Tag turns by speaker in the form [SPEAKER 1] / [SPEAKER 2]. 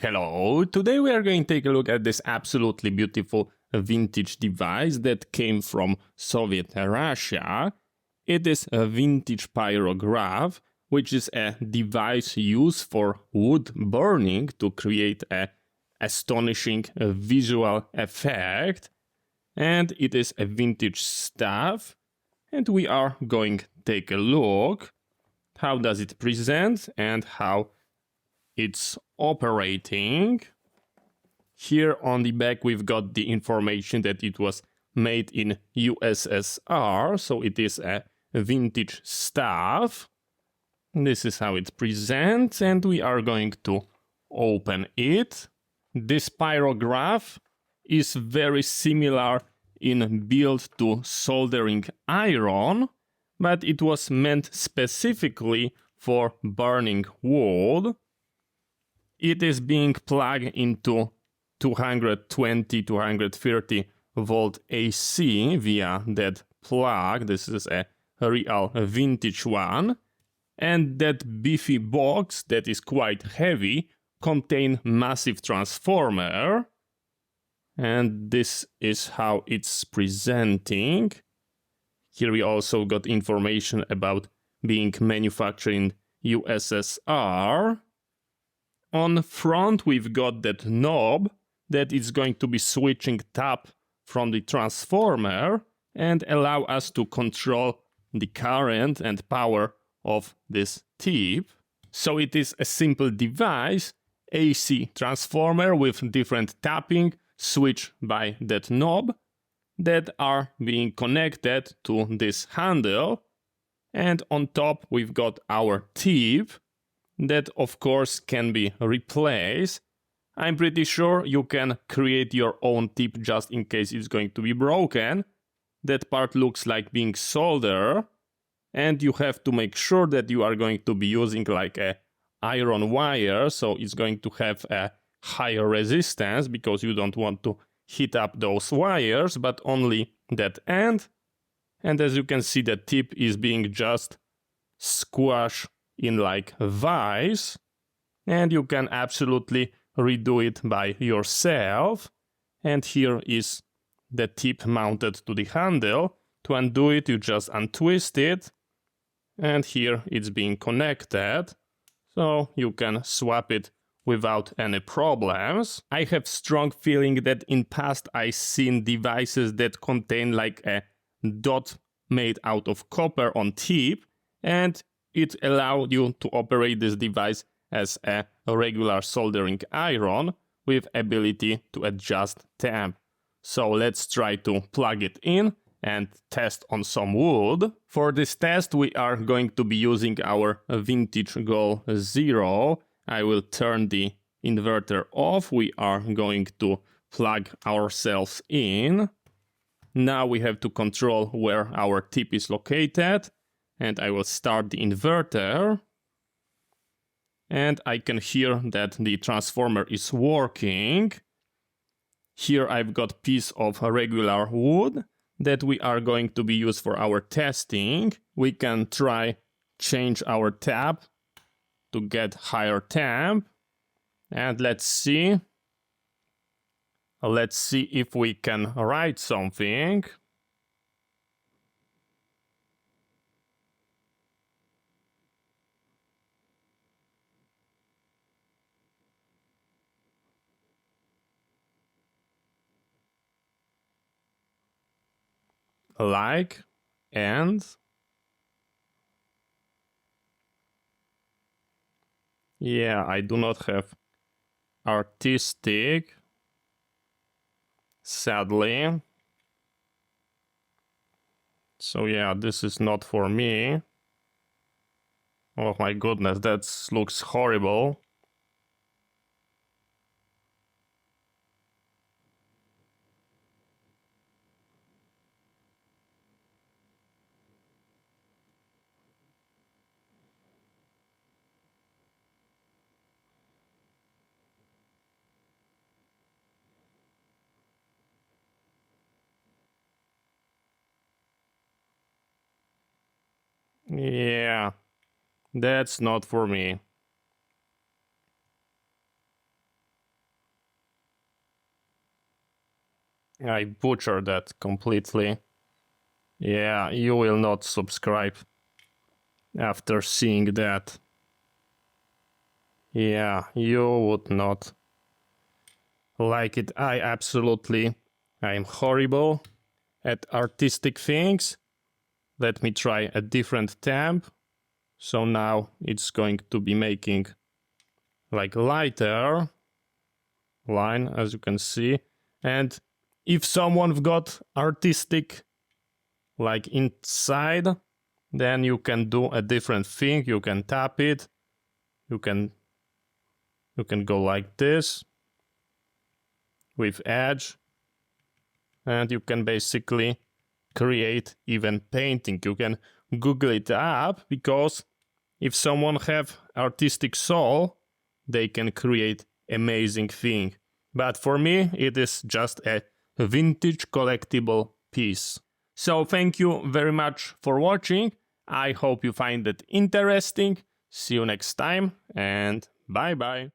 [SPEAKER 1] Hello, today we are going to take a look at this absolutely beautiful vintage device that came from Soviet Russia. It is a vintage pyrograph, which is a device used for wood burning to create an astonishing visual effect. And it is a vintage stuff, and we are going to take a look. How does it present and how it's operating. Here on the back we've got the information that it was made in USSR, so it is a vintage stuff. This is how it presents, and we are going to open it. This pyrograph is very similar in build to soldering iron, but it was meant specifically for burning wood. It is being plugged into 220-230 volt AC via that plug. This is a real vintage one. And that beefy box that is quite heavy contains massive transformer. And this is how it's presenting. Here we also got information about being manufactured in USSR. On the front, we've got that knob that is going to be switching tap from the transformer and allow us to control the current and power of this tip. So it is a simple device, AC transformer with different tapping switched by that knob that are being connected to this handle. And on top, we've got our tip that of course can be replaced. I'm pretty sure you can create your own tip just in case it's going to be broken. That part looks like being soldered, and you have to make sure that you are going to be using like a iron wire, so it's going to have a higher resistance because you don't want to heat up those wires, but only that end. And as you can see, the tip is being just squashed in like a vise, and you can absolutely redo it by yourself. And here is the tip mounted to the handle. To undo it, you just untwist it, and here it's being connected, so you can swap it without any problems. I have strong feeling that in past I've seen devices that contain like a dot made out of copper on tip, and it allowed you to operate this device as a regular soldering iron with ability to adjust temp. So let's try to plug it in and test on some wood. For this test we are going to be using our vintage Goal 0. I will turn the inverter off. We are going to plug ourselves in. Now we have to control where our tip is located. And I will start the inverter. And I can hear that the transformer is working. Here I've got piece of regular wood that we are going to be used for our testing. We can try change our tap to get higher temp. And let's see. Let's see if we can write something. Like, and yeah, I do not have artistic, sadly. So yeah, this is not for me. Oh my goodness, that looks horrible. Yeah, that's not for me. I butchered that completely. Yeah, you will not subscribe after seeing that. Yeah, you would not like it. I'm horrible at artistic things. Let me try a different temp. So now it's going to be making like lighter line, as you can see. And if someone got artistic like inside, then you can do a different thing. You can tap it. You can go like this with edge, and you can basically create even painting. You can Google it up, because if someone have artistic soul, they can create amazing thing. But for me, it is just a vintage collectible piece. So thank you very much for watching. I hope you find it interesting. See you next time, and bye bye.